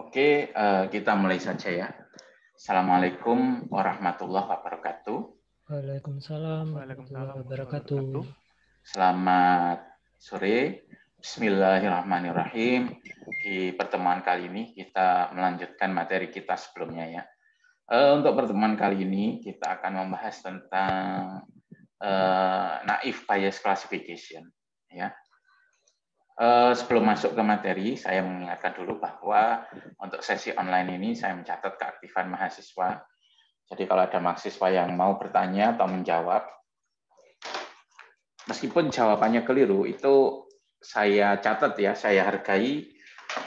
Oke, kita mulai saja ya. Assalamualaikum warahmatullahi wabarakatuh. Waalaikumsalam warahmatullahi Waalaikumsalam wabarakatuh. wabarakatuh. Selamat sore. Bismillahirrahmanirrahim. Di pertemuan kali ini kita melanjutkan materi kita sebelumnya ya. Untuk pertemuan kali ini kita akan membahas tentang naive bias classification ya. Sebelum masuk ke materi, saya mengingatkan dulu bahwa untuk sesi online ini saya mencatat keaktifan mahasiswa. Jadi kalau ada mahasiswa yang mau bertanya atau menjawab, meskipun jawabannya keliru, itu saya catat ya, saya hargai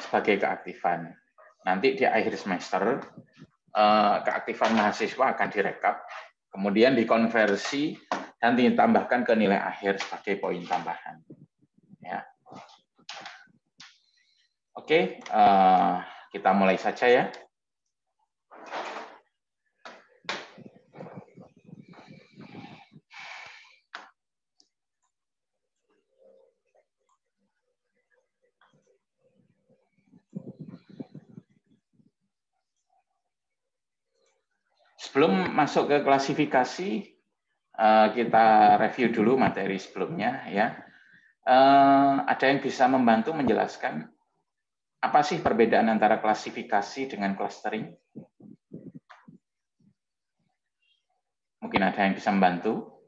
sebagai keaktifan. Nanti di akhir semester, keaktifan mahasiswa akan direkap, kemudian dikonversi dan ditambahkan ke nilai akhir sebagai poin tambahan. Ya. Oke, kita mulai saja ya. Sebelum masuk ke klasifikasi, kita review dulu materi sebelumnya ya. Ada yang bisa membantu menjelaskan apa sih perbedaan antara klasifikasi dengan clustering? Mungkin ada yang bisa membantu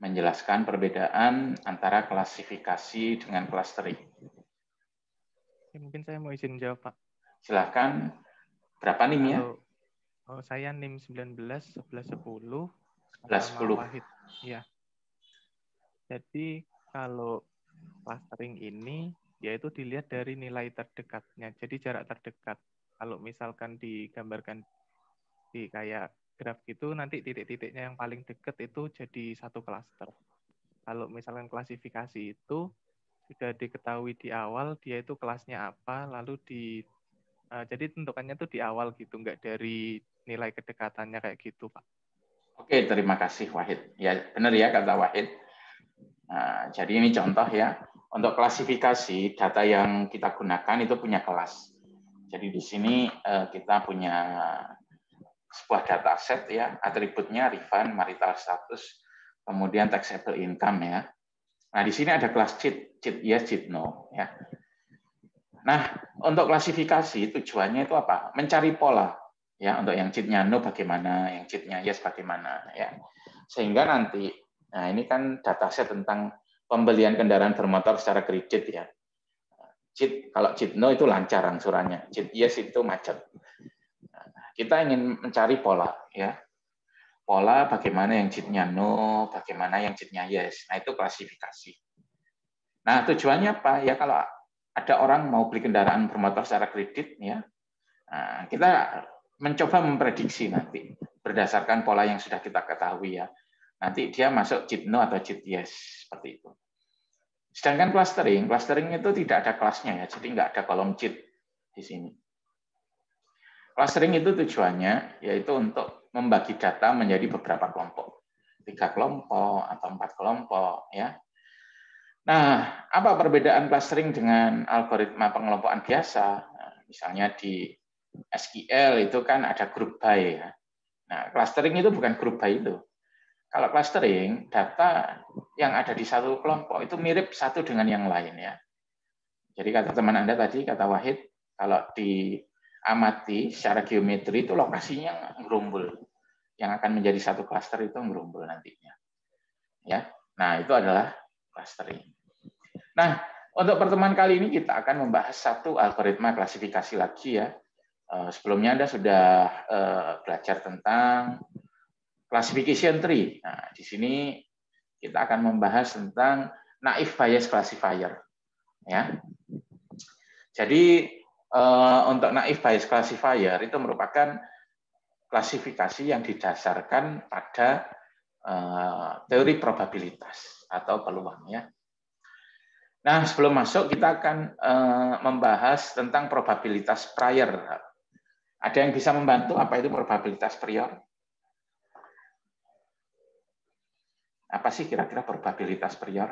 menjelaskan perbedaan antara klasifikasi dengan clustering. Ya, mungkin saya mau izin jawab, Pak. Silahkan, berapa NIM-nya? Saya NIM 19 1110 1110. Wahid. Ya. Jadi kalau clustering ini yaitu dilihat dari nilai terdekatnya. Jadi jarak terdekat. Kalau misalkan digambarkan di kayak graf gitu, nanti titik-titiknya yang paling dekat itu jadi satu klaster. Kalau misalkan klasifikasi itu sudah diketahui di awal dia itu kelasnya apa, lalu jadi tentukannya itu di awal gitu, nggak dari nilai kedekatannya kayak gitu, Pak. Oke, terima kasih Wahid. Ya, benar ya kata Wahid. Nah, jadi ini contoh ya. Untuk klasifikasi, data yang kita gunakan itu punya kelas. Jadi di sini kita punya sebuah data set ya, atributnya refund, marital status, kemudian taxable income ya. Nah, di sini ada kelas cheat yes, cheat no ya. Nah, untuk klasifikasi tujuannya itu apa? Mencari pola ya, untuk yang cheatnya no bagaimana, yang cheatnya yes bagaimana ya. Sehingga nanti, nah ini kan dataset tentang pembelian kendaraan bermotor secara kredit ya. Cheat, kalau cheat no itu lancar angsurannya, cheat yes itu macet. Nah, kita ingin mencari pola ya. Pola bagaimana yang cheatnya no, bagaimana yang cheatnya yes. Nah, itu klasifikasi. Nah, tujuannya apa? Ya kalau ada orang mau beli kendaraan bermotor secara kredit ya. Nah, kita mencoba memprediksi nanti berdasarkan pola yang sudah kita ketahui ya. Nanti dia masuk cheat no atau cheat yes seperti itu. Sedangkan clustering itu tidak ada kelasnya ya, jadi nggak ada kolom cheat di sini. Clustering itu tujuannya yaitu untuk membagi data menjadi beberapa kelompok, 3 kelompok atau 4 kelompok ya. Nah, apa perbedaan clustering dengan algoritma pengelompokan biasa? Nah, misalnya di SQL itu kan ada group by ya. Nah, clustering itu bukan group by itu. Kalau clustering, data yang ada di satu kelompok itu mirip satu dengan yang lain ya. Jadi kata teman Anda tadi, kata Wahid, kalau diamati secara geometri itu lokasinya ngerumbul. Yang akan menjadi satu klaster itu ngerumbul nantinya. Ya. Nah, itu adalah clustering. Nah, untuk pertemuan kali ini kita akan membahas satu algoritma klasifikasi lagi ya. Sebelumnya Anda sudah belajar tentang classification tree. Nah, di sini kita akan membahas tentang naive bias classifier. Ya. Jadi untuk naive bias classifier itu merupakan klasifikasi yang didasarkan pada teori probabilitas atau peluang ya. Nah, sebelum masuk kita akan membahas tentang probabilitas prior. Ada yang bisa membantu apa itu probabilitas prior? Apa sih kira-kira probabilitas prior?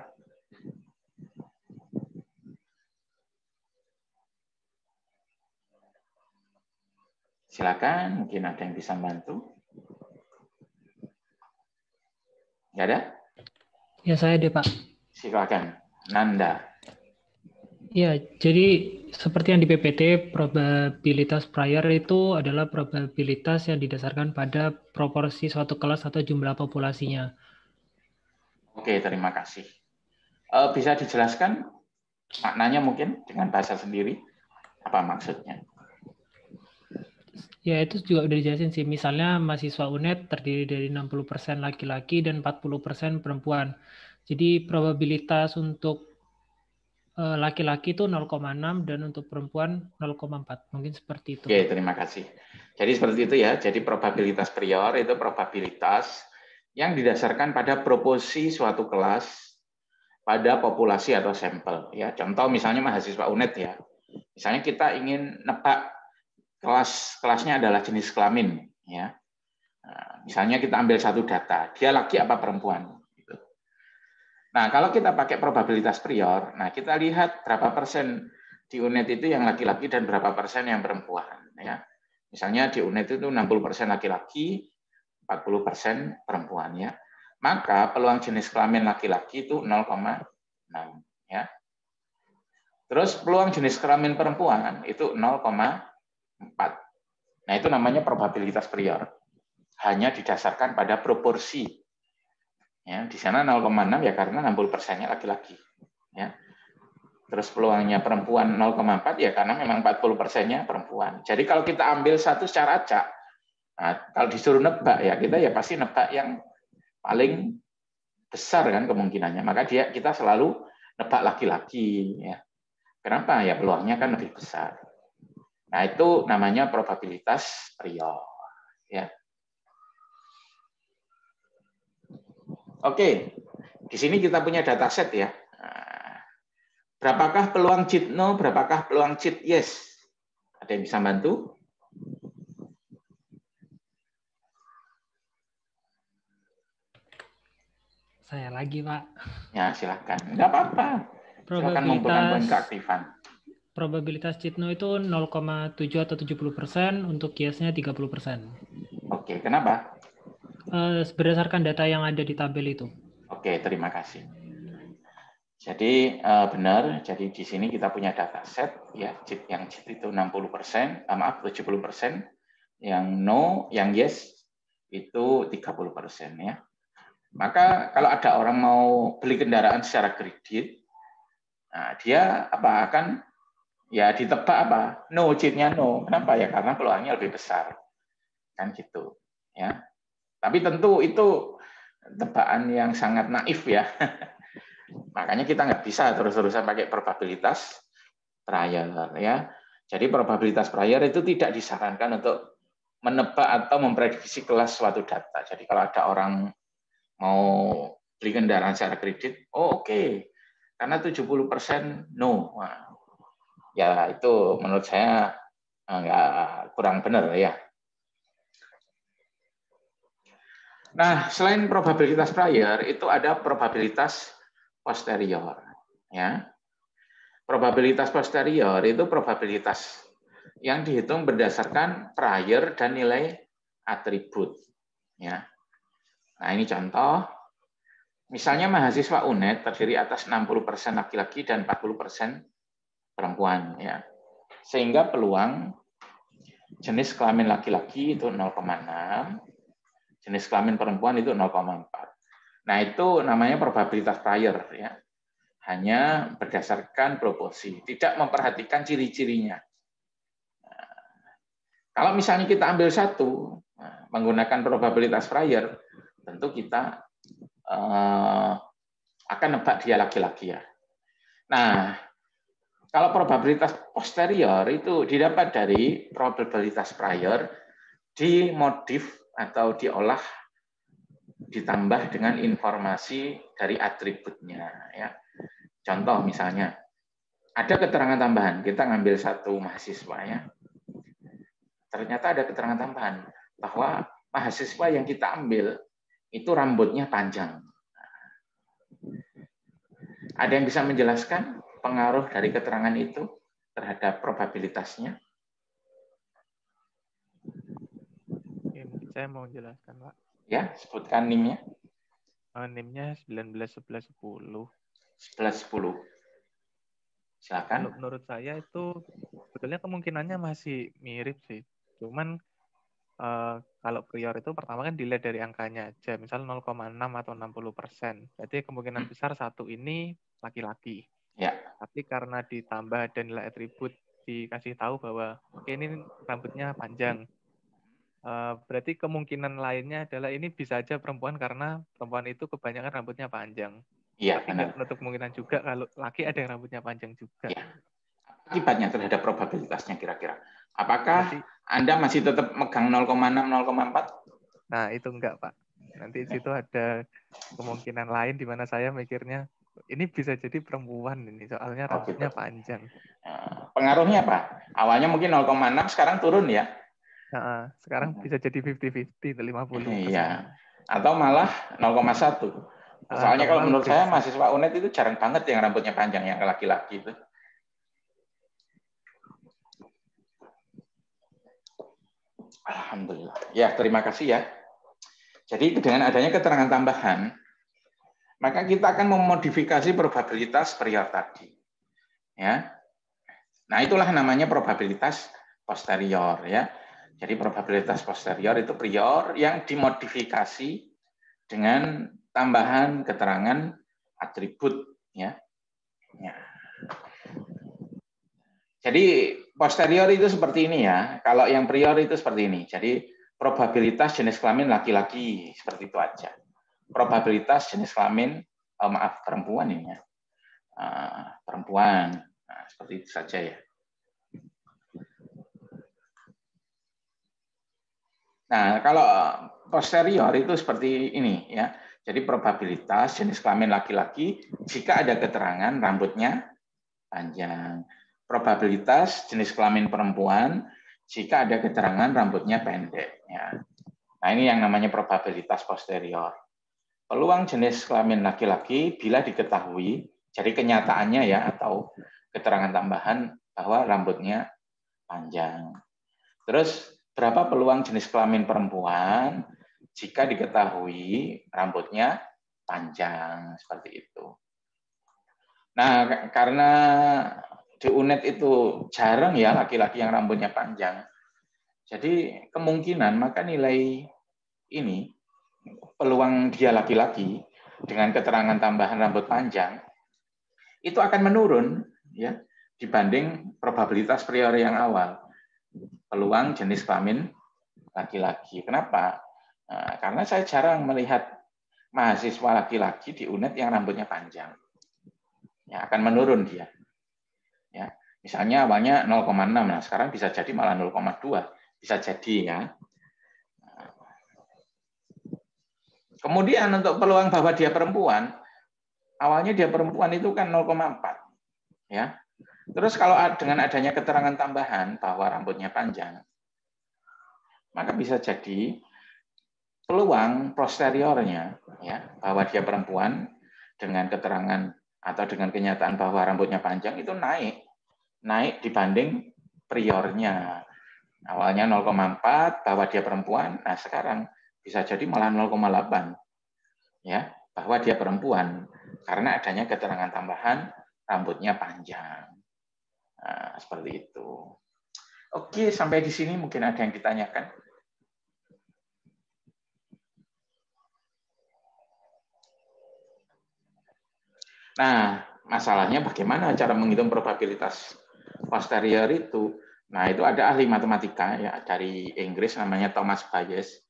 Silakan, mungkin ada yang bisa bantu. Nggak ada? Ya, saya deh, Pak. Silakan, Nanda. Ya, jadi seperti yang di PPT, probabilitas prior itu adalah probabilitas yang didasarkan pada proporsi suatu kelas atau jumlah populasinya. Oke, terima kasih. Bisa dijelaskan maknanya mungkin dengan bahasa sendiri? Apa maksudnya? Ya, itu juga udah dijelasin sih. Misalnya mahasiswa UNED terdiri dari 60% laki-laki dan 40% perempuan. Jadi probabilitas untuk laki-laki itu 0,6 dan untuk perempuan 0,4. Mungkin seperti itu, Oke, Pak. terima kasih. Jadi seperti itu ya. Jadi probabilitas prior itu probabilitas yang didasarkan pada proporsi suatu kelas pada populasi atau sampel. Ya, contoh misalnya mahasiswa UNED ya. Misalnya kita ingin nebak kelasnya adalah jenis kelamin. Ya, nah, misalnya kita ambil satu data, dia laki apa perempuan. Gitu. Nah, kalau kita pakai probabilitas prior, nah kita lihat berapa persen di UNED itu yang laki-laki dan berapa persen yang perempuan. Ya. Misalnya di UNED itu 60% laki-laki, 40% perempuan. Ya. Maka peluang jenis kelamin laki-laki itu 0,6. Ya. Terus peluang jenis kelamin perempuan itu 0,4. Nah, itu namanya probabilitas prior. Hanya didasarkan pada proporsi. Ya, di sana 0,6 ya karena 60%-nya laki-laki. Ya. Terus peluangnya perempuan 0,4 ya karena memang 40%-nya perempuan. Jadi kalau kita ambil satu secara acak, nah, kalau disuruh nebak ya kita ya pasti nebak yang paling besar kan kemungkinannya. Maka kita selalu nebak laki-laki. Ya. Kenapa? Ya peluangnya kan lebih besar. Nah itu namanya probabilitas prior. Ya. Oke, di sini kita punya dataset ya. Berapakah peluang cheat no, berapakah peluang cheat yes? Ada yang bisa bantu? Saya lagi, Pak. Ya, silahkan. Enggak apa-apa. Silahkan membuka poin keaktifan. Probabilitas cheat no itu 0,7 atau 70%, untuk yes-nya 30%. Oke, kenapa? Berdasarkan data yang ada di tabel itu. Oke, terima kasih. Jadi benar, jadi di sini kita punya dataset ya, yang cheat itu 60%, maaf 70%, yang no, yang yes itu 30% ya. Maka kalau ada orang mau beli kendaraan secara kredit, nah dia apa akan ya ditebak apa? No, cheatnya no. Kenapa ya? Karena peluangnya lebih besar. Kan gitu. Ya. Tapi tentu itu tebakan yang sangat naif ya. Makanya kita nggak bisa terus-terusan pakai probabilitas prior ya. Jadi probabilitas prior itu tidak disarankan untuk menebak atau memprediksi kelas suatu data. Jadi kalau ada orang mau beli kendaraan secara kredit, oh oke. Karena 70% no. Nah, ya itu menurut saya nggak kurang benar ya. Nah, selain probabilitas prior, itu ada probabilitas posterior. Ya. Probabilitas posterior itu probabilitas yang dihitung berdasarkan prior dan nilai atribut. Ya. Nah, ini contoh. Misalnya mahasiswa UNED terdiri atas 60% laki-laki dan 40% perempuan. Ya. Sehingga peluang jenis kelamin laki-laki itu 0,6, jenis kelamin perempuan itu 0,4. Nah, itu namanya probabilitas prior ya. Hanya berdasarkan proporsi, tidak memperhatikan ciri-cirinya. Nah, kalau misalnya kita ambil satu, menggunakan probabilitas prior, tentu kita akan nebak dia laki-laki ya. Nah, kalau probabilitas posterior itu didapat dari probabilitas prior dimodif atau diolah ditambah dengan informasi dari atributnya ya. Contoh misalnya ada keterangan tambahan, kita ngambil satu mahasiswa ya. Ternyata ada keterangan tambahan bahwa mahasiswa yang kita ambil itu rambutnya panjang. Ada yang bisa menjelaskan pengaruh dari keterangan itu terhadap probabilitasnya? Saya mau jelaskan, Pak. Ya, sebutkan NIM-nya. NIM-nya 191110. 1110. Silakan. Kalau menurut saya itu sebetulnya kemungkinannya masih mirip sih. Cuman kalau prior itu pertama kan dilihat dari angkanya aja, misal 0,6 atau 60%. Berarti kemungkinan besar satu ini laki-laki. Ya. Tapi karena ditambah dan nilai atribut dikasih tahu bahwa oke ini rambutnya panjang. Berarti kemungkinan lainnya adalah ini bisa aja perempuan karena perempuan itu kebanyakan rambutnya panjang. Iya, Tapi benar. nggak menutup kemungkinan juga kalau laki ada yang rambutnya panjang juga. Ya. Akibatnya terhadap probabilitasnya kira-kira. Apakah Berarti, Anda masih tetap megang 0,6, 0,4? nah itu enggak, Pak. Nanti di situ ada kemungkinan lain di mana saya mikirnya ini bisa jadi perempuan ini soalnya rambutnya gitu. panjang. Pengaruhnya apa? Awalnya mungkin 0,6, sekarang turun ya? Nah, sekarang bisa jadi 50-50, 50%. Iya. Atau malah 0,1. Soalnya kalau menurut saya mahasiswa UNED itu jarang banget yang rambutnya panjang yang laki-laki itu. Alhamdulillah. Ya, terima kasih ya. Jadi dengan adanya keterangan tambahan, maka kita akan memodifikasi probabilitas prior tadi. Ya. Nah, itulah namanya probabilitas posterior ya. Jadi probabilitas posterior itu prior yang dimodifikasi dengan tambahan keterangan atribut ya. Ya. Jadi posterior itu seperti ini ya. Kalau yang prior itu seperti ini. Jadi probabilitas jenis kelamin laki-laki seperti itu aja. Probabilitas jenis kelamin perempuan ini ya. Perempuan. Nah, seperti itu saja ya. Nah, kalau posterior itu seperti ini ya. Jadi probabilitas jenis kelamin laki-laki jika ada keterangan rambutnya panjang. Probabilitas jenis kelamin perempuan jika ada keterangan rambutnya pendek. Ya. Nah, ini yang namanya probabilitas posterior. Peluang jenis kelamin laki-laki bila diketahui, jadi kenyataannya ya atau keterangan tambahan bahwa rambutnya panjang. Terus berapa peluang jenis kelamin perempuan jika diketahui rambutnya panjang seperti itu. Nah, karena di UNED itu jarang ya laki-laki yang rambutnya panjang. Jadi kemungkinan maka nilai ini peluang dia laki-laki dengan keterangan tambahan rambut panjang itu akan menurun ya dibanding probabilitas prior yang awal. Peluang jenis kelamin laki-laki. Kenapa? Nah, karena saya jarang melihat mahasiswa laki-laki di UNED yang rambutnya panjang. Ya, akan menurun dia. Ya, misalnya awalnya 0,6, nah sekarang bisa jadi malah 0,2, bisa jadi ya. Kemudian untuk peluang bahwa dia perempuan, awalnya dia perempuan itu kan 0,4, ya. Terus kalau dengan adanya keterangan tambahan bahwa rambutnya panjang, maka bisa jadi peluang posteriornya, ya, bahwa dia perempuan dengan keterangan atau dengan kenyataan bahwa rambutnya panjang itu naik dibanding priornya. Awalnya 0,4 bahwa dia perempuan, nah sekarang bisa jadi malah 0,8 ya, bahwa dia perempuan karena adanya keterangan tambahan rambutnya panjang. Nah, seperti itu. Oke, sampai di sini mungkin ada yang ditanyakan. Nah, masalahnya bagaimana cara menghitung probabilitas posterior itu? Nah, itu ada ahli matematika ya dari Inggris namanya Thomas Bayes.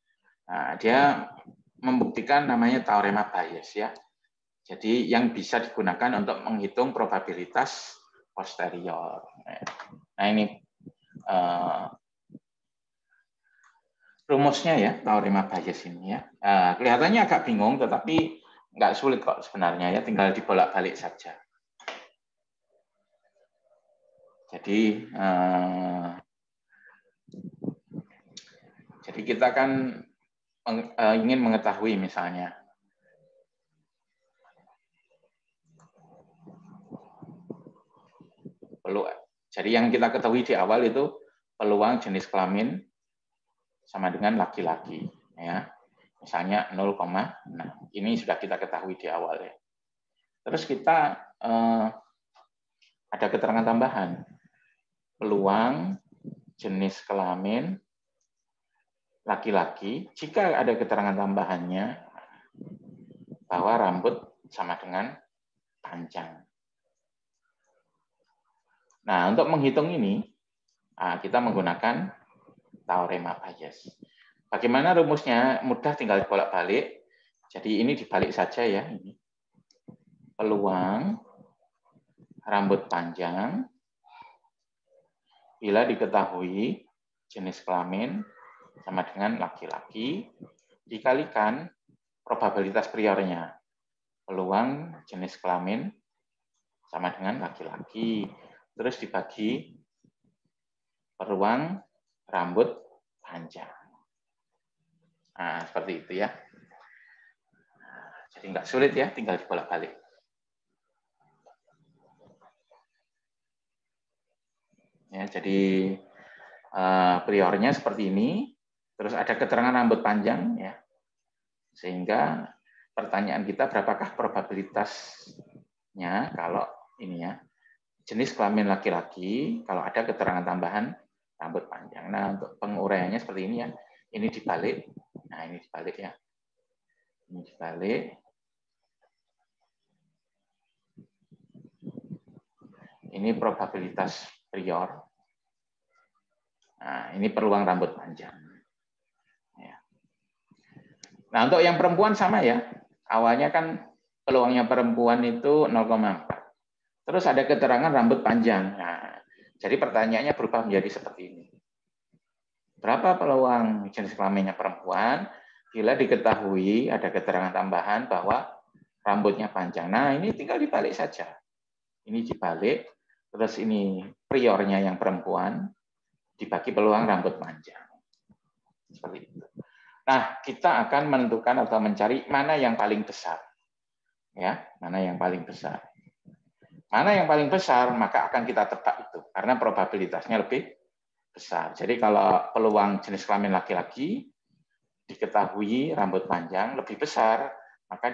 Nah, dia membuktikan namanya teorema Bayes ya. Jadi yang bisa digunakan untuk menghitung probabilitas posterior. Nah, ini rumusnya ya teorema Bayes ini ya. Kelihatannya agak bingung, tetapi nggak sulit kok sebenarnya ya, tinggal dibolak-balik saja. Jadi kita kan ingin mengetahui misalnya jadi yang kita ketahui di awal itu peluang jenis kelamin sama dengan laki-laki, ya. Misalnya 0,6. Ini sudah kita ketahui di awal ya. Terus kita ada keterangan tambahan. Peluang jenis kelamin laki-laki, jika ada keterangan tambahannya bahwa rambut sama dengan panjang. Nah, untuk menghitung ini, kita menggunakan teorema Bayes. Bagaimana rumusnya? Mudah, tinggal bolak-balik. Jadi ini dibalik saja ya. Ini. Peluang rambut panjang bila diketahui jenis kelamin sama dengan laki-laki dikalikan probabilitas priornya. Peluang jenis kelamin sama dengan laki-laki. Terus dibagi peluang rambut panjang. Nah, seperti itu ya. Jadi nggak sulit ya, tinggal dibolak-balik. Ya, jadi priornya seperti ini. Terus ada keterangan rambut panjang ya. Sehingga pertanyaan kita berapakah probabilitasnya kalau ini ya. Jenis kelamin laki-laki kalau ada keterangan tambahan rambut panjang. Nah, untuk penguraiannya seperti ini ya. Ini dibalik. Nah, ini dibalik ya. Ini dibalik. Ini probabilitas prior. Nah, ini peluang rambut panjang. Ya. Nah, untuk yang perempuan sama ya. Awalnya kan peluangnya perempuan itu 0,4. Terus ada keterangan rambut panjang. Nah, jadi pertanyaannya berubah menjadi seperti ini. Berapa peluang jenis kelaminnya perempuan bila diketahui ada keterangan tambahan bahwa rambutnya panjang? Nah, ini tinggal dibalik saja. Ini dibalik, terus ini priornya yang perempuan, dibagi peluang rambut panjang. Seperti itu. Nah, kita akan menentukan atau mencari mana yang paling besar. Ya, mana yang paling besar. Mana yang paling besar, maka akan kita tebak itu. Karena probabilitasnya lebih besar. Jadi kalau peluang jenis kelamin laki-laki diketahui rambut panjang lebih besar, maka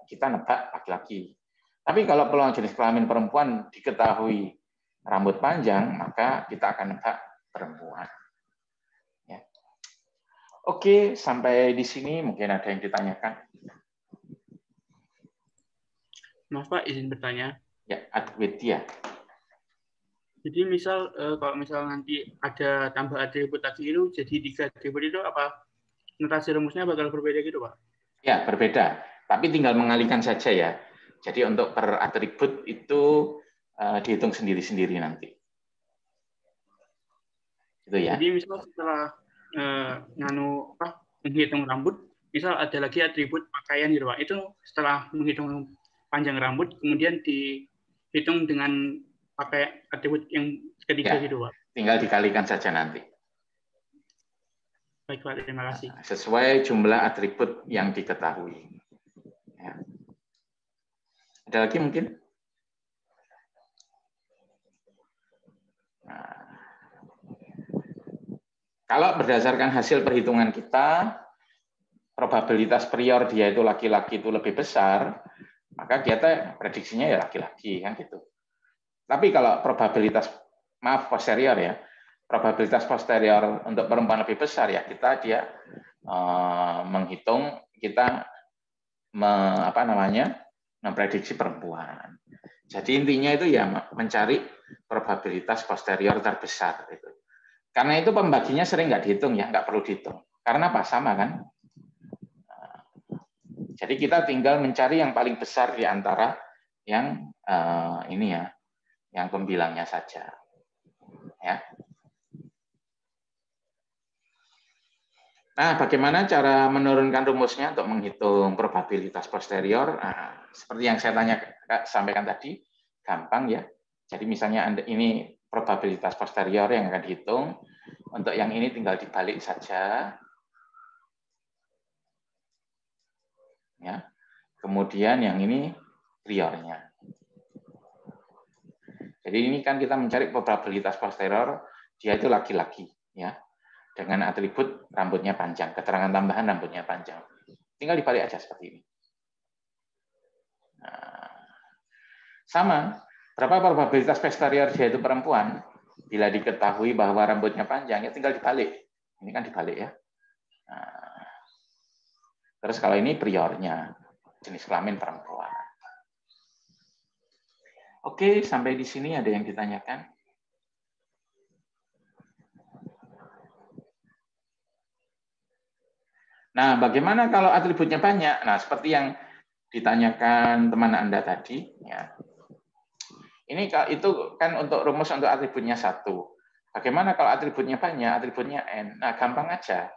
kita nebak laki-laki. Tapi kalau peluang jenis kelamin perempuan diketahui rambut panjang, maka kita akan nebak perempuan. Ya. Oke, sampai di sini mungkin ada yang ditanyakan. Maaf Pak, izin bertanya. Ya, Adwitya. Jadi misal kalau misal nanti ada tambah atribut tadi itu jadi 3 atribut itu apa notasi rumusnya bakal berbeda gitu Pak? Ya, berbeda. Tapi tinggal mengalihkan saja ya. Jadi untuk per atribut itu dihitung sendiri-sendiri nanti. Itu ya. Jadi misal setelah menghitung rambut, misal ada lagi atribut pakaian gitu Pak. Itu setelah menghitung panjang rambut, kemudian dihitung dengan pakai atribut yang ketiga ya, gitu Pak. Tinggal dikalikan saja nanti. Baik Pak, terima kasih. Sesuai jumlah atribut yang diketahui. Ya. Ada lagi mungkin? Nah, kalau berdasarkan hasil perhitungan kita, probabilitas prior dia itu laki-laki itu lebih besar, maka kita prediksinya ya laki-laki kan gitu. Tapi kalau posterior ya, probabilitas posterior untuk perempuan lebih besar ya dia menghitung kita memprediksi perempuan. Jadi intinya itu ya mencari probabilitas posterior terbesar itu. Karena itu pembaginya sering nggak dihitung ya, nggak perlu dihitung. Karena apa? Sama kan? Jadi kita tinggal mencari yang paling besar di antara yang ini ya, yang pembilangnya saja. Ya. Nah, bagaimana cara menurunkan rumusnya untuk menghitung probabilitas posterior? Nah, seperti yang saya sampaikan tadi, gampang ya. Jadi misalnya ini probabilitas posterior yang akan dihitung. Untuk yang ini tinggal dibalik saja. Ya. Kemudian yang ini priornya. Jadi ini kan kita mencari probabilitas posterior, dia itu laki-laki, ya. dengan atribut rambutnya panjang, keterangan tambahan rambutnya panjang. Tinggal dibalik aja seperti ini. Nah, sama, berapa probabilitas posterior dia itu perempuan? Bila diketahui bahwa rambutnya panjang, ya tinggal dibalik. Ini kan dibalik ya. Nah, terus kalau ini priornya, jenis kelamin perempuan. Oke, sampai di sini ada yang ditanyakan? Nah, bagaimana kalau atributnya banyak? Nah, seperti yang ditanyakan teman Anda tadi, ya. Ini itu kan untuk rumus untuk atributnya 1. Bagaimana kalau atributnya banyak, atributnya n? Nah, gampang aja.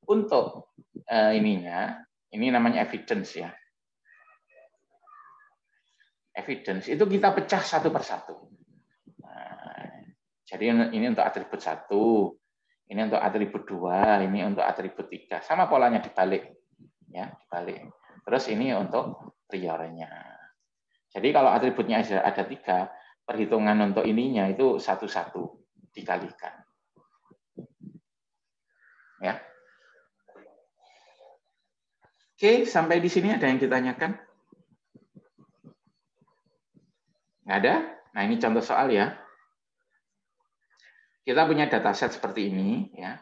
Untuk ininya, ini namanya evidence ya. Evidence itu kita pecah satu persatu. Nah, jadi ini untuk atribut 1, ini untuk atribut 2, ini untuk atribut 3. Sama polanya dibalik. Ya, dibalik. Terus ini untuk priornya. Jadi kalau atributnya ada 3, perhitungan untuk ininya itu satu-satu dikalikan. Ya. Oke, sampai di sini ada yang ditanyakan? Nggak ada? Nah, ini contoh soal ya. Kita punya dataset seperti ini, ya.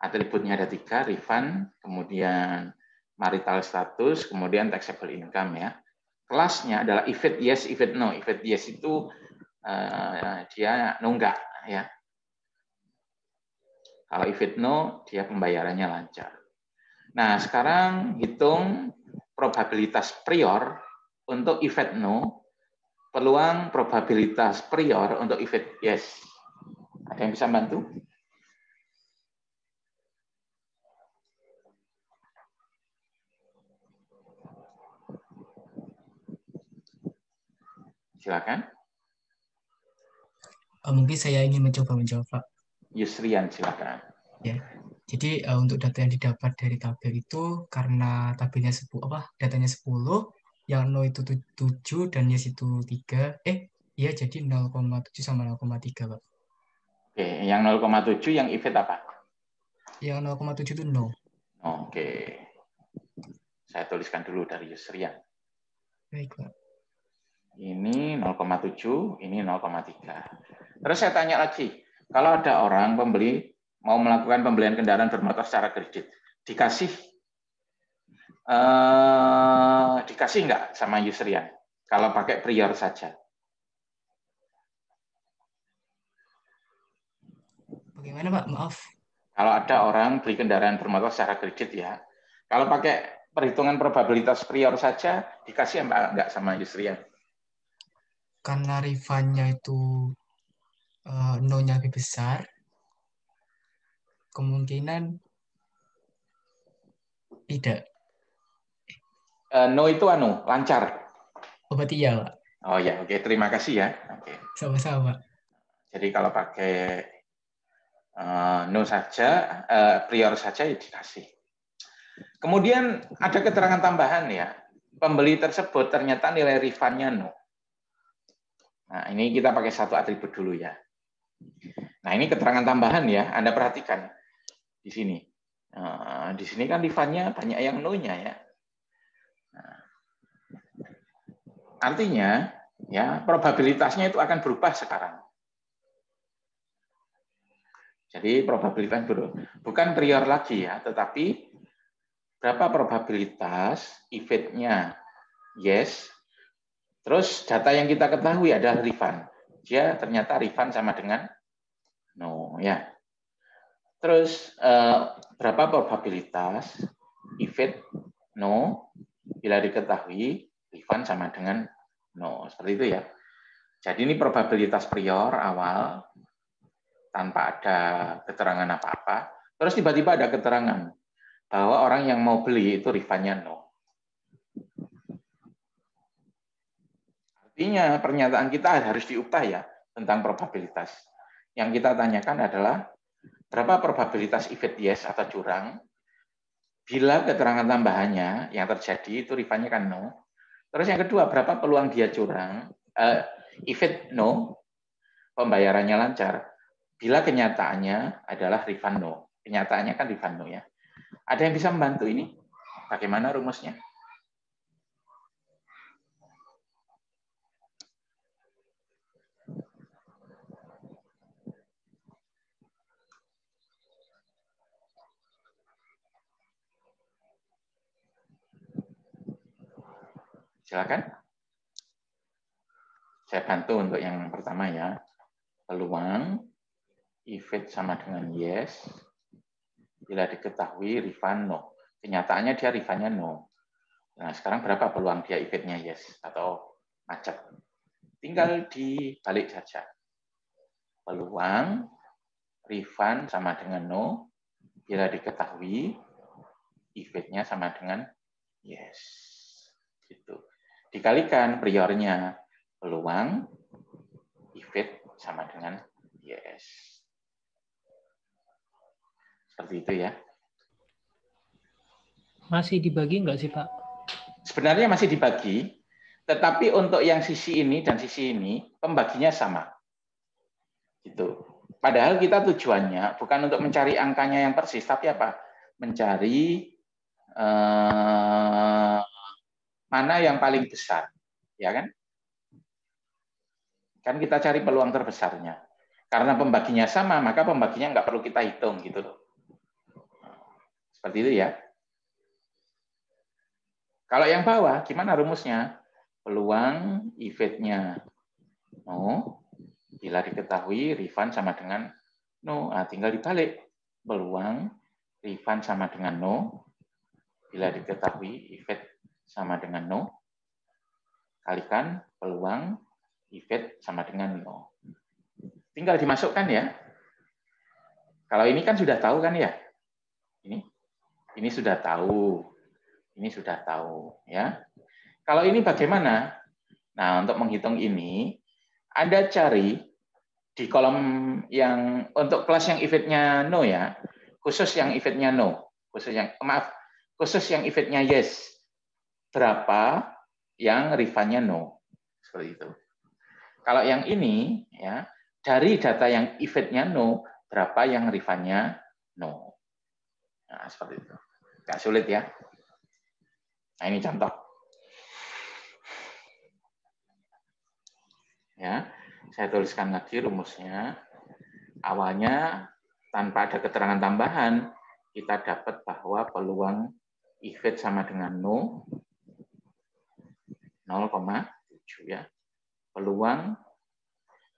Atributnya ada 3, Rifan, kemudian marital status, kemudian taxable income ya. Kelasnya adalah if it yes, if it no. If it yes itu dia nunggak ya. Kalau if it no, dia pembayarannya lancar. Nah, sekarang hitung probabilitas prior untuk if it no, peluang probabilitas prior untuk if it yes. Ada yang bisa bantu? Silakan. Mungkin saya ingin mencoba menjawab, Pak. Yusrian, silakan. Ya. Jadi untuk data yang didapat dari tabel itu karena tabelnya datanya 10, yang no itu 7 dan yes itu 3. Iya jadi 0,7 sama 0,3, Pak. Oke, yang 0,7 yang if it apa? Yang 0,7 itu no. Oke. Saya tuliskan dulu dari Yusrian. Baik, Pak. Ini 0,7, ini 0,3. Terus saya tanya lagi, kalau ada orang pembeli mau melakukan pembelian kendaraan bermotor secara kredit, dikasih nggak sama Yusrian? Kalau pakai prior saja. Bagaimana, Pak? Maaf. Kalau ada orang beli kendaraan bermotor secara kredit ya, kalau pakai perhitungan probabilitas prior saja, dikasih nggak sama Yusrian? Karena refundnya itu no-nya lebih besar, kemungkinan tidak. No itu lancar. Oh, berarti ya, Pak. Oh ya, oke, terima kasih ya. Oke. Sama-sama. Jadi kalau pakai no saja, prior saja ya dikasih. Kemudian ada keterangan tambahan ya, pembeli tersebut ternyata nilai refundnya no. Nah, ini kita pakai satu atribut dulu ya. Nah, ini keterangan tambahan ya, Anda perhatikan di sini. Di sini kan refundnya banyak yang no-nya ya. Nah, artinya ya probabilitasnya itu akan berubah sekarang. Jadi probabilitas bukan prior lagi ya, tetapi berapa probabilitas if it-nya yes. Terus data yang kita ketahui adalah refund. Dia ternyata refund sama dengan no ya. Terus berapa probabilitas if it no bila diketahui refund sama dengan no. Seperti itu ya. Jadi ini probabilitas prior awal tanpa ada keterangan apa-apa. Terus tiba-tiba ada keterangan bahwa orang yang mau beli itu refundnya no. Artinya pernyataan kita harus diubah ya tentang probabilitas. Yang kita tanyakan adalah berapa probabilitas if it yes atau curang bila keterangan tambahannya yang terjadi itu refundnya kan no. Terus yang kedua, berapa peluang dia curang if it no, pembayarannya lancar bila kenyataannya adalah refund no. Kenyataannya kan Rifan no ya. Ada yang bisa membantu ini? Bagaimana rumusnya? Silakan. Saya bantu untuk yang pertama ya. Peluang if it sama dengan yes bila diketahui Rifan no. Kenyataannya dia Rifannya no. Nah, sekarang berapa peluang dia if it-nya yes atau macet? Tinggal dibalik saja. Peluang Rifan sama dengan no bila diketahui if it-nya sama dengan yes. Gitu. Dikalikan priornya peluang if it sama dengan yes. Seperti itu ya. Masih dibagi nggak sih, Pak? Sebenarnya masih dibagi, tetapi untuk yang sisi ini dan sisi ini pembaginya sama. Gitu. Padahal kita tujuannya bukan untuk mencari angkanya yang persis, tapi apa? Mencari mana yang paling besar, ya kan? Kan kita cari peluang terbesarnya. Karena pembaginya sama, maka pembaginya nggak perlu kita hitung, gitu loh. Seperti itu ya. Kalau yang bawah, gimana rumusnya? Peluang if it-nya no, bila diketahui Rifan sama dengan no. Nah, tinggal dibalik. Peluang Rifan sama dengan no, bila diketahui if it sama dengan no, kalikan peluang if it sama dengan no. Tinggal dimasukkan ya. Kalau ini kan sudah tahu kan ya? Ini sudah tahu. Ini sudah tahu ya. Kalau ini bagaimana? Nah, untuk menghitung ini Anda cari di kolom yang untuk kelas yang if it-nya no ya. Khusus yang if it-nya no. Khusus yang if it-nya yes. Berapa yang Rifan-nya no? Seperti itu. Kalau yang ini ya, dari data yang if it-nya no, berapa yang Rifan-nya no. Nah, seperti itu. Nggak sulit ya. Nah, ini contoh. Ya, saya tuliskan lagi rumusnya. Awalnya tanpa ada keterangan tambahan, kita dapat bahwa peluang if it sama dengan no 0,7 ya. Peluang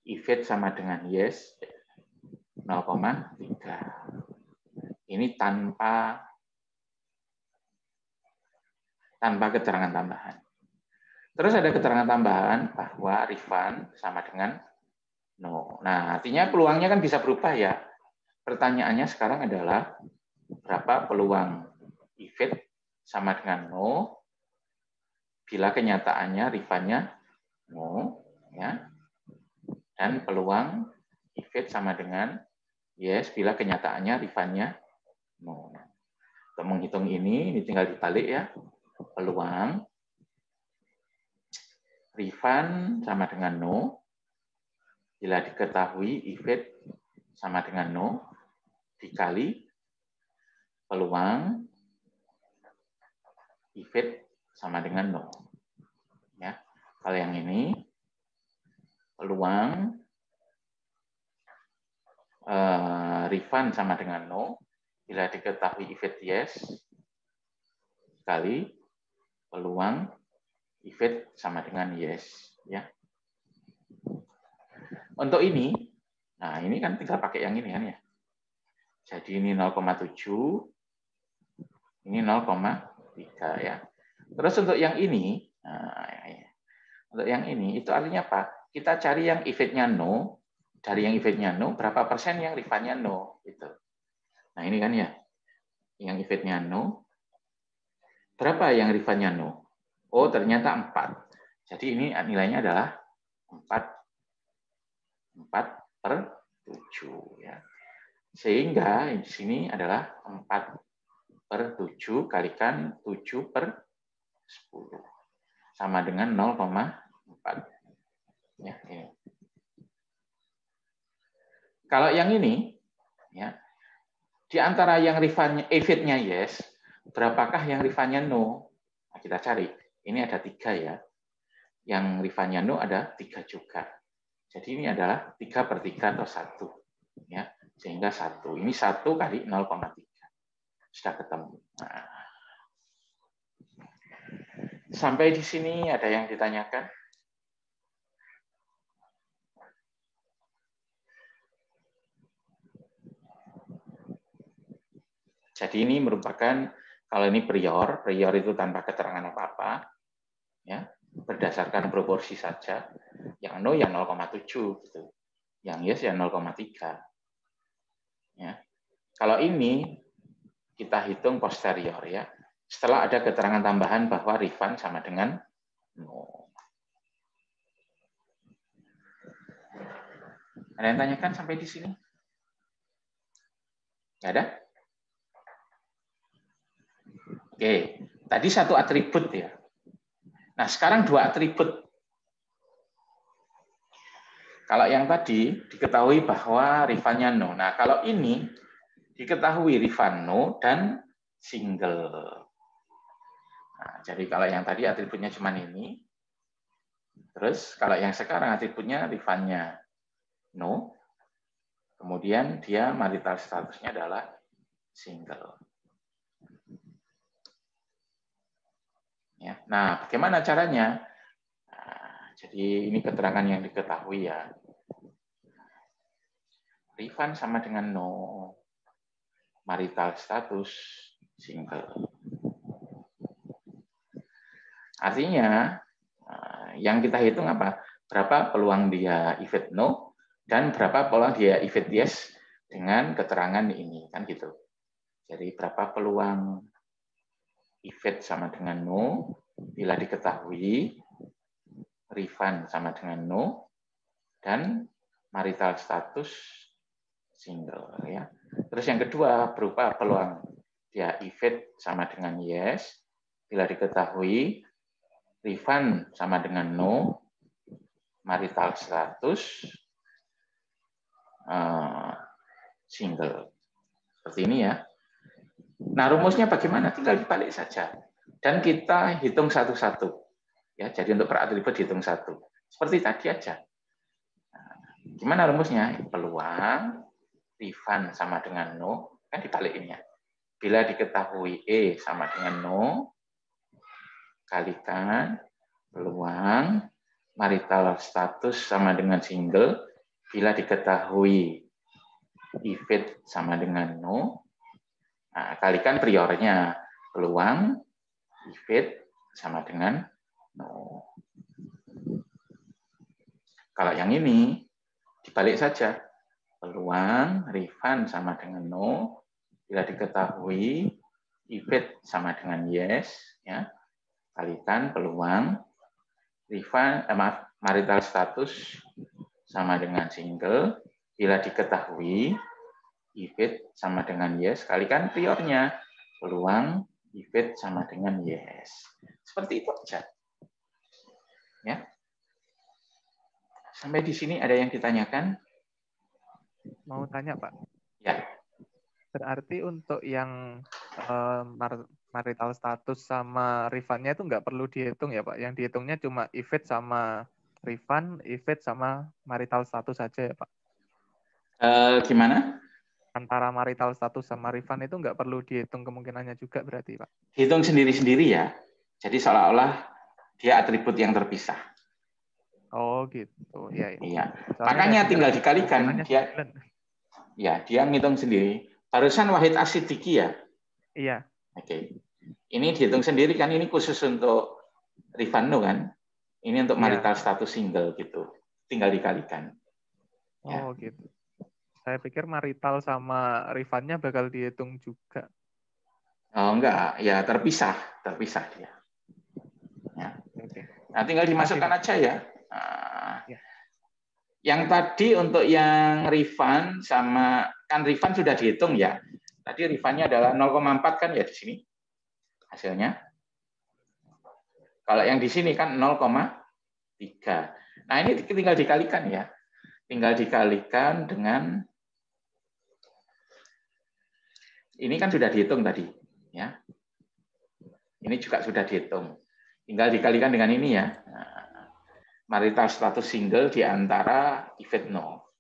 if it sama dengan yes 0,3. Ini tanpa keterangan tambahan. Terus ada keterangan tambahan bahwa Rifan sama dengan no. Nah, artinya peluangnya kan bisa berubah ya. Pertanyaannya sekarang adalah berapa peluang if it sama dengan no bila kenyataannya Rifan-nya no ya. Dan peluang if it sama dengan yes bila kenyataannya Rifan-nya no. Untuk menghitung ini tinggal dibalik ya. Peluang Rifan sama dengan no bila diketahui if it sama dengan no dikali peluang if it sama dengan no. Ya. Kalau yang ini peluang Rifan sama dengan no bila diketahui if it yes dikali peluang if it sama dengan yes ya. Untuk ini, nah ini kan tinggal pakai yang ini kan ya. Jadi ini 0,7, ini 0,3 ya. Terus untuk yang ini, untuk yang ini itu artinya apa? Kita cari yang if it-nya no, dari yang if it-nya no berapa persen yang Rifan-nya no gitu. Nah ini kan ya, yang if it-nya no, berapa yang Rifan-nya no? Oh ternyata 4. Jadi ini nilainya adalah 4/7 ya. Sehingga di sini adalah 4/7 kalikan 7/10 sama dengan 0,4. Ya, ini. Kalau yang ini ya Di antara yang Evit-nya yes, berapakah yang Rifan-nya no? Nah, kita cari. Ini ada 3 ya. Yang Rifan-nya no ada 3 juga. Jadi ini adalah 3/3 atau 1. Ya, sehingga 1. Ini 1 kali 0,3. Sudah ketemu. Nah, sampai di sini ada yang ditanyakan? Jadi ini merupakan, kalau ini prior itu tanpa keterangan apa-apa, ya, berdasarkan proporsi saja. Yang no ya 0,7 gitu. Yang yes ya 0,3. Ya. Kalau ini kita hitung posterior ya. Setelah ada keterangan tambahan bahwa Rifan sama dengan no. Ada yang tanyakan sampai di sini? Nggak ada? Oke, tadi 1 atribut ya. Nah, sekarang 2 atribut. Kalau yang tadi diketahui bahwa Rifan-nya no. Nah, kalau ini diketahui Rifan no dan single. Nah, jadi kalau yang tadi atributnya cuma ini. Terus kalau yang sekarang atributnya Rifan-nya no. Kemudian dia marital statusnya adalah single. Ya. Nah, bagaimana caranya? Nah, jadi ini keterangan yang diketahui ya. Rifan sama dengan no. Marital status single. Artinya, yang kita hitung apa? Berapa peluang dia Evit no dan berapa peluang dia Evit yes dengan keterangan ini, kan gitu. Jadi berapa peluang Evit sama dengan no bila diketahui Rifan sama dengan no dan marital status single ya. Terus yang kedua berupa peluang dia Evit sama dengan yes bila diketahui Rifan sama dengan no, marital status single. Seperti ini ya. Nah, rumusnya bagaimana? Tinggal dibalik saja. Dan kita hitung satu-satu. Ya, jadi untuk per atribut hitung satu. Seperti tadi aja. Nah, gimana rumusnya? Peluang Rifan sama dengan no, kan dibalikinnya. Bila diketahui E sama dengan no, kalikan peluang marital status sama dengan single bila diketahui Evit sama dengan no. Nah, kalikan priornya peluang Evit sama dengan no. Kalau yang ini dibalik saja. Peluang Rifan sama dengan no bila diketahui Evit sama dengan yes ya. Kalikan peluang Rifan marital status sama dengan single bila diketahui Evit sama dengan yes, kalikan priornya peluang Evit sama dengan yes. Seperti itu aja. Ya. Sampai di sini ada yang ditanyakan? Mau tanya, Pak? Ya. Berarti untuk yang marital status sama Rifan-nya itu nggak perlu dihitung ya, Pak? Yang dihitungnya cuma Evit sama Rifan, Evit sama marital status saja ya, Pak? Gimana? Antara marital status sama Rifan itu nggak perlu dihitung kemungkinannya juga berarti, Pak? Hitung sendiri-sendiri ya. Jadi seolah-olah dia atribut yang terpisah. Oh gitu, ya. Iya. Makanya tinggal dikalikan. Dia ngitung sendiri. Barusan Wahid Asidiki ya? Iya. Oke. Ini dihitung sendiri kan, ini khusus untuk Rifano kan? Ini untuk marital status single gitu. Tinggal dikalikan. Oh ya. Gitu. Saya pikir marital sama Rifan-nya bakal dihitung juga. Oh enggak, ya terpisah dia. Ya. Oke. Nah, tinggal dimasukkan aja ya. Nah, ya. Yang tadi untuk yang Rifan sama, kan Rifan sudah dihitung ya. Tadi Rifan-nya adalah 0,4 kan ya di sini hasilnya. Kalau yang di sini kan 0,3. Nah, ini tinggal dikalikan ya. Tinggal dikalikan dengan Ini kan sudah dihitung tadi, ya. Ini juga sudah dihitung. Tinggal dikalikan dengan ini ya. Nah, marital status single di antara event no.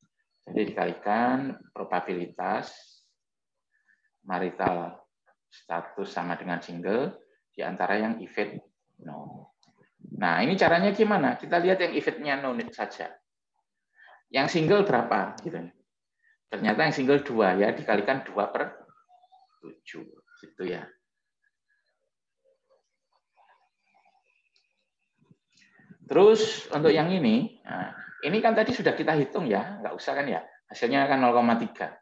Jadi dikalikan probabilitas marital status sama dengan single di antara yang event no. Nah, ini caranya gimana? Kita lihat yang eventnya no saja. Yang single berapa? Gitu. Ternyata yang single 2 ya, dikalikan 2/7 gitu ya. Terus untuk yang ini, nah, ini kan tadi sudah kita hitung ya, nggak usah kan ya, hasilnya kan 0,3.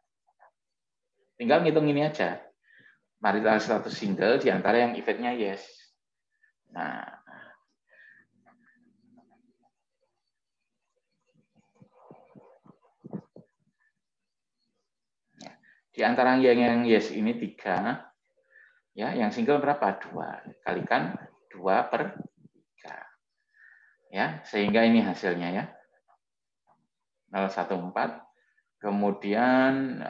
Tinggal ngitung ini aja, marital status single di antara yang eventnya yes. Nah, di antara yang yes ini 3, ya, yang single berapa? 2, kalikan 2/3. Ya, sehingga ini hasilnya ya. 0,14, kemudian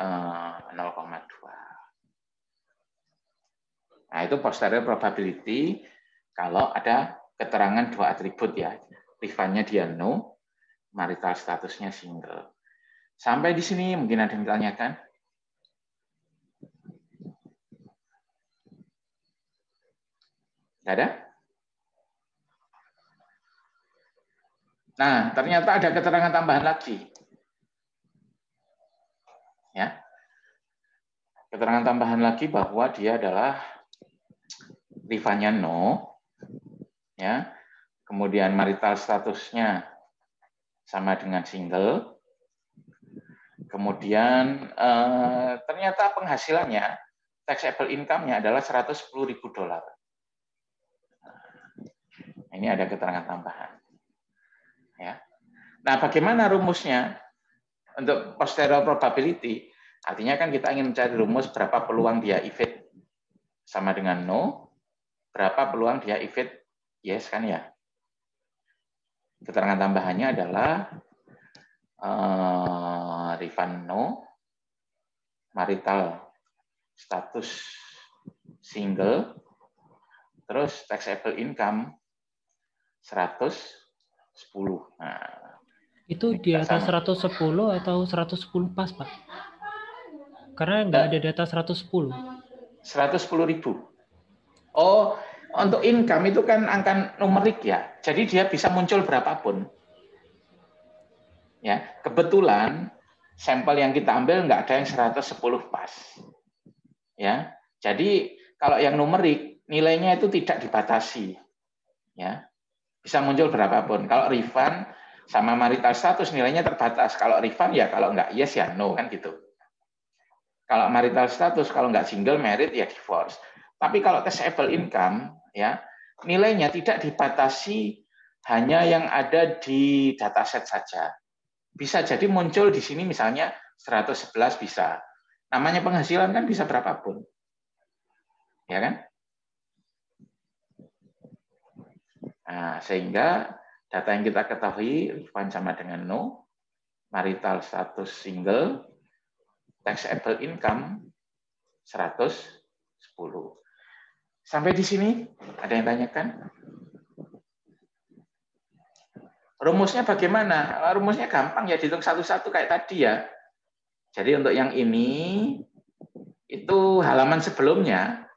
0,2. Nah, itu posterior probability kalau ada keterangan 2 atribut ya. Rifannya dia no, marital statusnya single. Sampai di sini mungkin ada yang ditanyakan? Nggak ada? Nah, ternyata ada keterangan tambahan lagi. Ya. Keterangan tambahan lagi bahwa dia adalah rifannya no, ya. Kemudian marital statusnya sama dengan single. Kemudian ternyata penghasilannya, taxable income-nya adalah $110.000. Nah, ini ada keterangan tambahan. Ya. Nah, bagaimana rumusnya untuk posterior probability? Artinya kan kita ingin mencari rumus berapa peluang dia evade sama dengan no, berapa peluang dia evade yes kan ya. Keterangan tambahannya adalah refund no, marital status single, terus taxable income 110. Nah, itu di atas 110 atau 110 pas, Pak? Karena nggak ada data 110. 110.000. Oh, untuk income itu kan angka numerik ya. Jadi dia bisa muncul berapapun. Ya, kebetulan sampel yang kita ambil nggak ada yang 110 pas. Ya, jadi kalau yang numerik nilainya itu tidak dibatasi. Ya, bisa muncul berapapun. Kalau refund sama marital status nilainya terbatas. Kalau refund ya kalau nggak yes ya no kan gitu. Kalau marital status kalau nggak single married ya divorce. Tapi kalau taxable income ya nilainya tidak dibatasi hanya yang ada di dataset saja. Bisa jadi muncul di sini misalnya 111 bisa. Namanya penghasilan kan bisa berapapun. Ya kan? Nah, sehingga data yang kita ketahui refund sama dengan no, marital status single, taxable income 110. Sampai di sini ada yang tanyakan? Rumusnya bagaimana? Rumusnya gampang ya, dihitung satu-satu kayak tadi ya. Jadi untuk yang ini itu halaman sebelumnya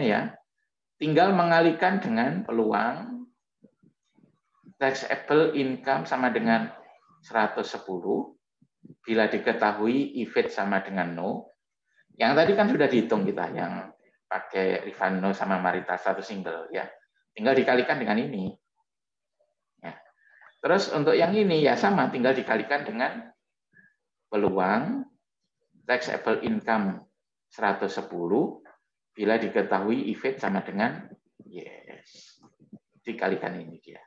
ya, tinggal mengalihkan dengan peluang taxable income sama dengan 110 bila diketahui evade sama dengan no. Yang tadi kan sudah dihitung kita yang pakai refund no sama marital status single ya. Tinggal dikalikan dengan ini. Ya. Terus untuk yang ini ya sama, tinggal dikalikan dengan peluang taxable income 110 bila diketahui evade sama dengan yes. Dikalikan ini dia.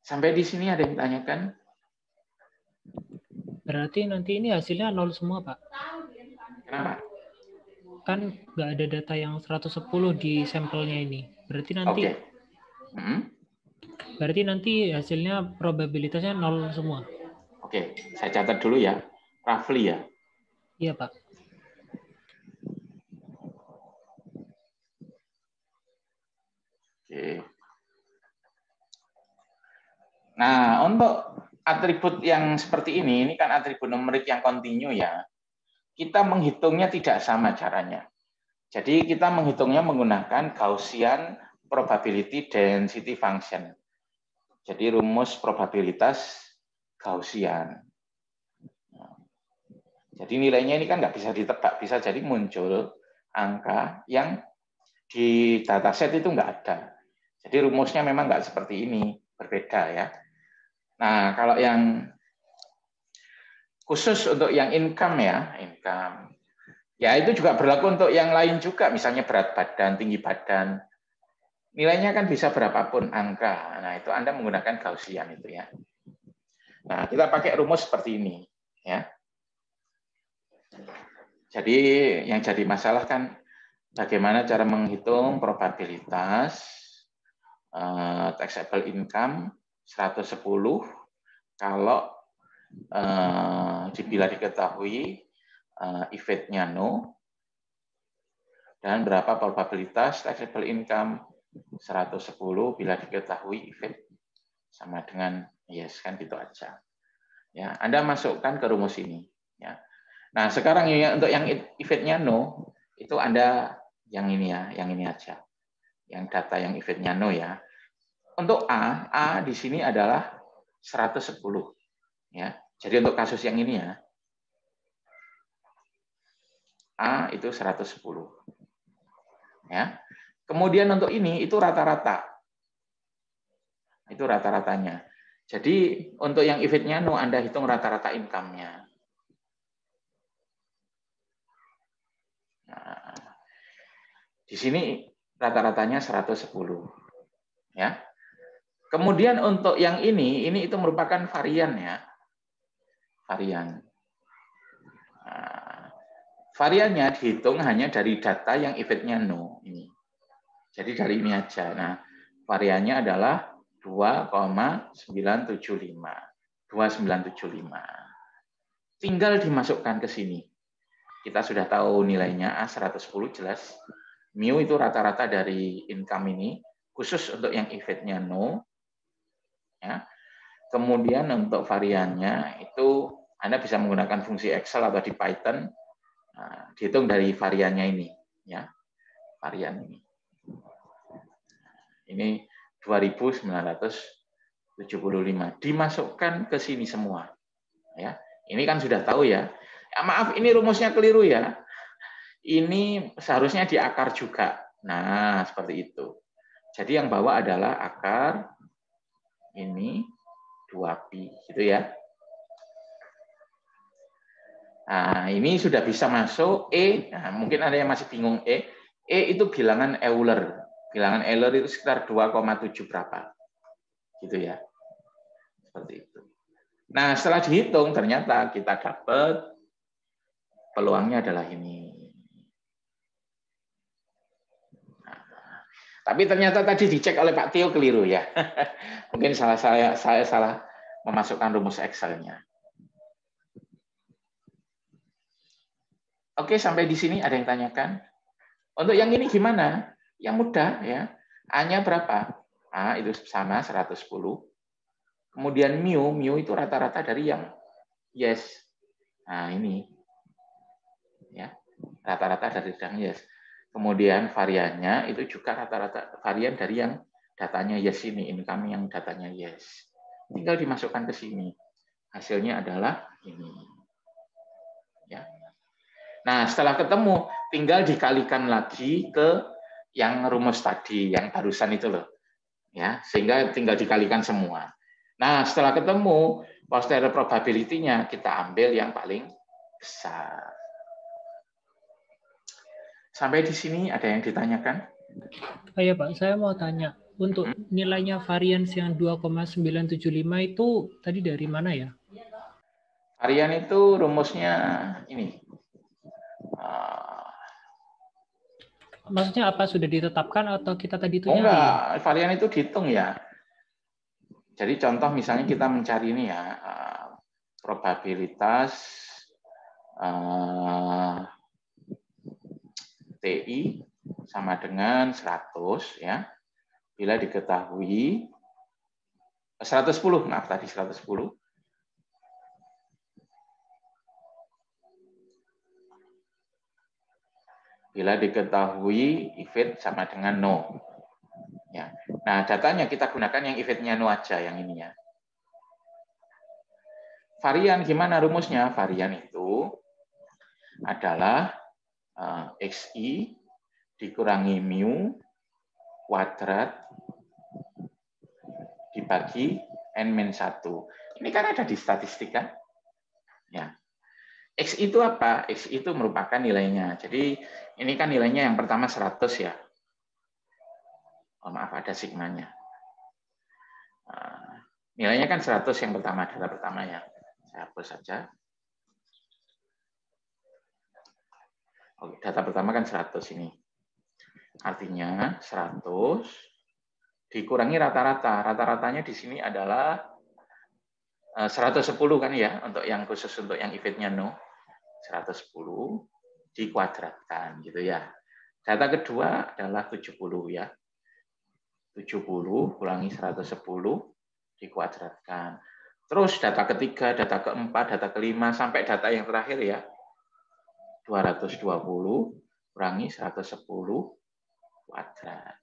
Sampai di sini ada yang tanyakan? Berarti nanti ini hasilnya 0 semua, Pak. Kenapa? Kan nggak ada data yang 110 di sampelnya ini. Berarti nanti berarti nanti hasilnya probabilitasnya 0 semua. Oke, saya catat dulu ya. Roughly ya. Iya, Pak. Nah, untuk atribut yang seperti ini kan atribut numerik yang kontinu ya. Kita menghitungnya tidak sama caranya. Jadi kita menghitungnya menggunakan Gaussian probability density function. Jadi rumus probabilitas Gaussian. Jadi nilainya ini kan nggak bisa ditebak, bisa jadi muncul angka yang di dataset itu nggak ada. Jadi rumusnya memang nggak seperti ini, berbeda ya. Nah, kalau yang khusus untuk yang income ya, income. Ya, itu juga berlaku untuk yang lain juga, misalnya berat badan, tinggi badan. Nilainya kan bisa berapapun angka. Nah, itu Anda menggunakan Gaussian itu ya. Nah, kita pakai rumus seperti ini ya. Jadi yang jadi masalah kan bagaimana cara menghitung probabilitas taxable income 110 kalau bila diketahui eventnya no, dan berapa probabilitas taxable income 110 bila diketahui event sama dengan yes, kan gitu aja. Ya, Anda masukkan ke rumus ini. Ya. Nah, sekarang ya, untuk yang eventnya no, itu Anda yang ini ya, yang ini aja. Yang data yang eventnya no ya. Untuk A di sini adalah 110. Ya. Jadi untuk kasus yang ini ya, A itu 110. Ya. Kemudian untuk ini itu rata-rata. Itu rata-ratanya. Jadi untuk yang eventnya no, Anda hitung rata-rata income-nya. Nah, di sini rata-ratanya 110. Ya. Kemudian untuk yang ini itu merupakan varian ya. Varian. Nah, variannya dihitung hanya dari data yang eventnya no. Ini. Jadi dari ini aja. Nah, variannya adalah 2,975. 2975. Tinggal dimasukkan ke sini. Kita sudah tahu nilainya A110 jelas. Mu itu rata-rata dari income ini, khusus untuk yang eventnya no. Ya. Kemudian untuk variannya itu Anda bisa menggunakan fungsi Excel atau di Python. Nah, dihitung dari variannya ini. Ya. Varian ini. Ini 2975. Dimasukkan ke sini semua. Ya. Ini kan sudah tahu ya. Maaf, ini rumusnya keliru ya. Ini seharusnya di akar juga. Nah, seperti itu. Jadi yang bawah adalah akar ini 2pi, gitu ya. Nah, ini sudah bisa masuk E. Nah, mungkin ada yang masih bingung E. E itu bilangan Euler. Bilangan Euler itu sekitar 2,7 berapa. Gitu ya. Seperti itu. Nah, setelah dihitung ternyata kita dapat peluangnya adalah ini. Nah, tapi ternyata tadi dicek oleh Pak Tio keliru ya. Mungkin saya salah memasukkan rumus Excel-nya. Oke, sampai di sini ada yang tanyakan? Untuk yang ini gimana? Yang mudah ya. A-nya berapa? A itu sama 110. Kemudian mu itu rata-rata dari yang yes. Nah, ini. Ya. Rata-rata dari yang yes. Kemudian variannya itu juga rata-rata varian dari yang datanya yes ini. Ini kami yang datanya yes. Tinggal dimasukkan ke sini. Hasilnya adalah ini. Ya. Nah, setelah ketemu, tinggal dikalikan lagi ke yang rumus tadi, yang barusan itu loh. Ya, sehingga tinggal dikalikan semua. Nah, setelah ketemu, posterior probability-nya kita ambil yang paling besar. Sampai di sini ada yang ditanyakan? Oh iya Pak, saya mau tanya. Untuk nilainya varians yang 2,975 itu tadi dari mana ya? Varian itu rumusnya ini. Maksudnya apa, sudah ditetapkan atau kita tadi itu nyari? Enggak, varian itu dihitung ya. Jadi contoh misalnya kita mencari ini ya, probabilitas TI sama dengan 100 ya. Bila diketahui 110, maaf tadi 110. Bila diketahui if-it sama dengan no. Ya. Nah, datanya kita gunakan yang if-it-nya no aja, yang ini ya. Varian gimana rumusnya? Varian itu adalah xi dikurangi mu kuadrat dibagi n-1. Ini kan ada di statistik kan? Ya. X itu apa? X itu merupakan nilainya. Jadi ini kan nilainya yang pertama 100 ya. Oh, maaf, ada sigmanya. Nilainya kan 100 yang pertama, data pertama ya. Saya hapus saja. Oke, data pertama kan 100 ini. Artinya 100 dikurangi rata-rata. Rata-ratanya di sini adalah 110 kan ya, untuk yang khusus untuk yang if-it-nya no. 110 dikuadratkan gitu ya. Data kedua adalah 70 ya. 70 kurangi 110 dikuadratkan. Terus data ketiga, data keempat, data kelima, sampai data yang terakhir ya. 220 kurangi 110 kuadrat.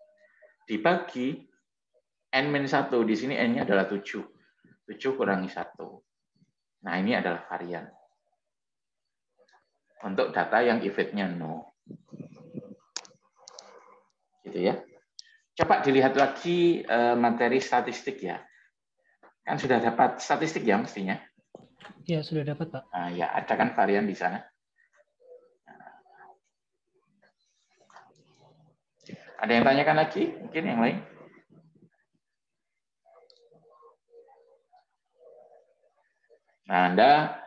Dibagi n-1, di sini n-nya adalah 7. 7 kurangi 1. Nah, ini adalah varian. Untuk data yang if-it-nya no. Gitu ya. Coba dilihat lagi materi statistik ya. Kan sudah dapat statistik ya mestinya? Ya, sudah dapat, Pak. Nah, ya, ada kan varian di sana. Ada yang tanyakan lagi? Mungkin yang lain? Nah, Anda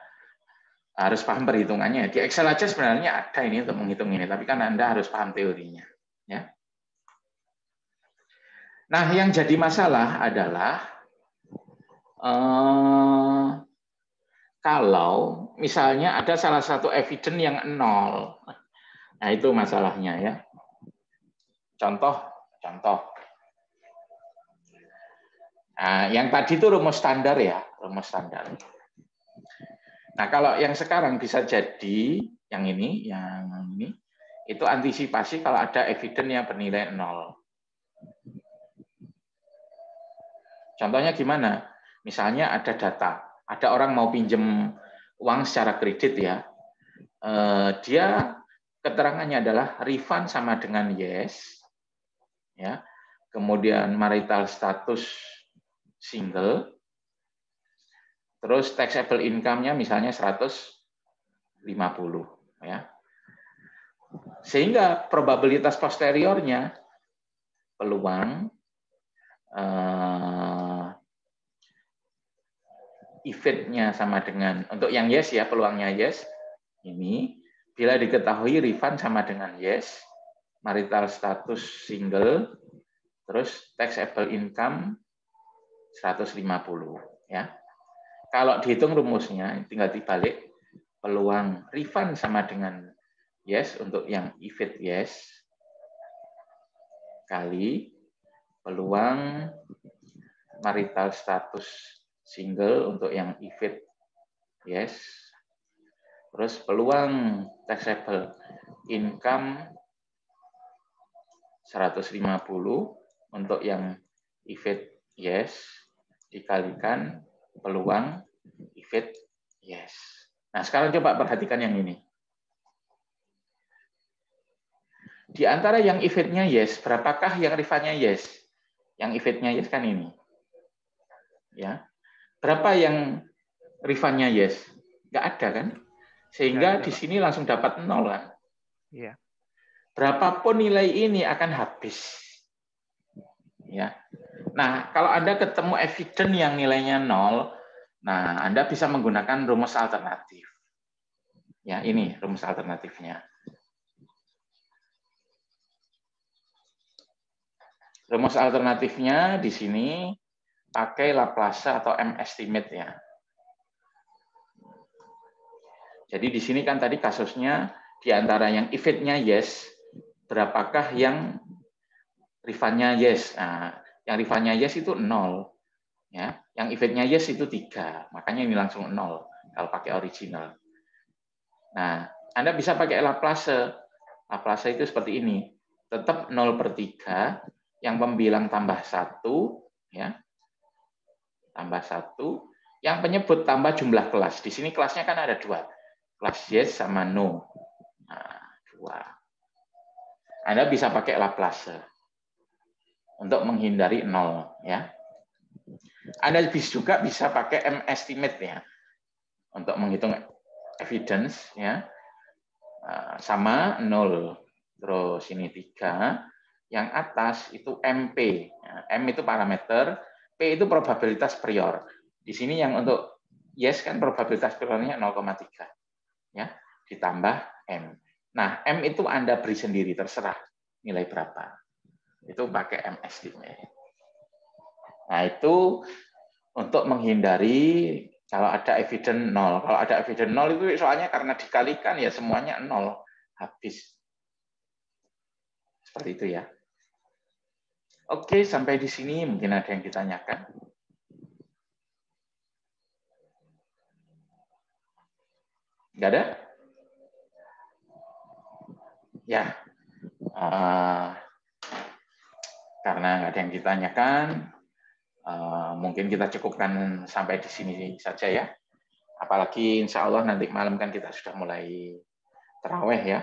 harus paham perhitungannya. Di Excel aja sebenarnya ada ini untuk menghitung ini, tapi kan Anda harus paham teorinya. Ya. Nah, yang jadi masalah adalah kalau misalnya ada salah satu evidence yang 0. Nah, itu masalahnya ya. Contoh. Nah, yang tadi itu rumus standar ya, rumus standar. Nah, kalau yang sekarang bisa jadi yang ini itu antisipasi kalau ada evidence yang bernilai 0. Contohnya gimana? Misalnya ada data, ada orang mau pinjam uang secara kredit ya. Dia keterangannya adalah refund sama dengan yes. Ya. Kemudian marital status single. Terus taxable income-nya misalnya 150 ya. Sehingga probabilitas posteriornya peluang if-it-nya sama dengan untuk yang yes ya, peluangnya yes. Ini bila diketahui refund sama dengan yes, marital status single, terus taxable income 150 ya. Kalau dihitung rumusnya tinggal dibalik, peluang refund sama dengan yes untuk yang if-it yes kali peluang marital status single untuk yang if-it yes, terus peluang taxable income 150 untuk yang if-it yes dikalikan peluang if-it yes. Nah, sekarang coba perhatikan yang ini. Di antara yang if-it-nya yes, berapakah yang refund-nya yes? Yang if-it-nya yes kan ini. Ya. Berapa yang refund-nya yes? Nggak ada kan? Sehingga di sini langsung dapat 0 kan? Iya. Berapapun nilai ini akan habis. Ya. Nah, kalau Anda ketemu evidence yang nilainya 0, nah Anda bisa menggunakan rumus alternatif. Ya, ini rumus alternatifnya. Rumus alternatifnya di sini pakai Laplace atau M-estimate ya. Jadi di sini kan tadi kasusnya di antara yang if-it-nya yes, berapakah yang refund-nya yes? Nah, yang refund-nya yes itu 0. Ya. Yang eventnya yes itu 3, makanya ini langsung 0 kalau pakai original. Nah, Anda bisa pakai Laplace. Laplace itu seperti ini. Tetap 0/3, yang pembilang tambah 1, ya. Tambah 1, yang penyebut tambah jumlah kelas. Di sini kelasnya kan ada 2. Kelas yes sama no. Nah, 2. Anda bisa pakai Laplace untuk menghindari 0, ya. Anda juga bisa pakai M-estimate ya untuk menghitung evidence ya. Sama 0. Terus ini 3. Yang atas itu MP. M itu parameter, P itu probabilitas prior. Di sini yang untuk yes kan probabilitas priornya 0,3. Ya, ditambah M. Nah, M itu Anda beri sendiri, terserah nilai berapa. Itu pakai M estimate. Nah, itu untuk menghindari kalau ada evidence 0. Kalau ada evidence 0 itu soalnya karena dikalikan ya semuanya 0. Habis. Seperti itu ya. Oke, sampai di sini mungkin ada yang ditanyakan. Nggak ada? Ya. Karena nggak ada yang ditanyakan, mungkin kita cukupkan sampai di sini saja ya. Apalagi insya Allah nanti malam kan kita sudah mulai tarawih ya.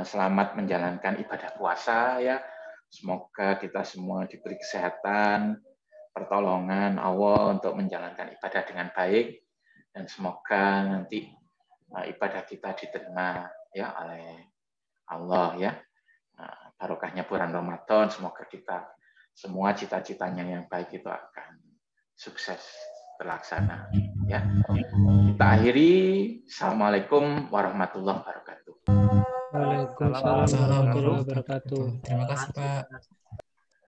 Selamat menjalankan ibadah puasa ya. Semoga kita semua diberi kesehatan, pertolongan Allah untuk menjalankan ibadah dengan baik, dan semoga nanti ibadah kita diterima ya oleh Allah ya. Barokahnya bulan Ramadan, semoga kita semua cita-citanya yang baik itu akan sukses terlaksana ya. Kita akhiri. Assalamualaikum warahmatullahi wabarakatuh. Waalaikumsalam warahmatullahi wabarakatuh. Terima kasih Pak.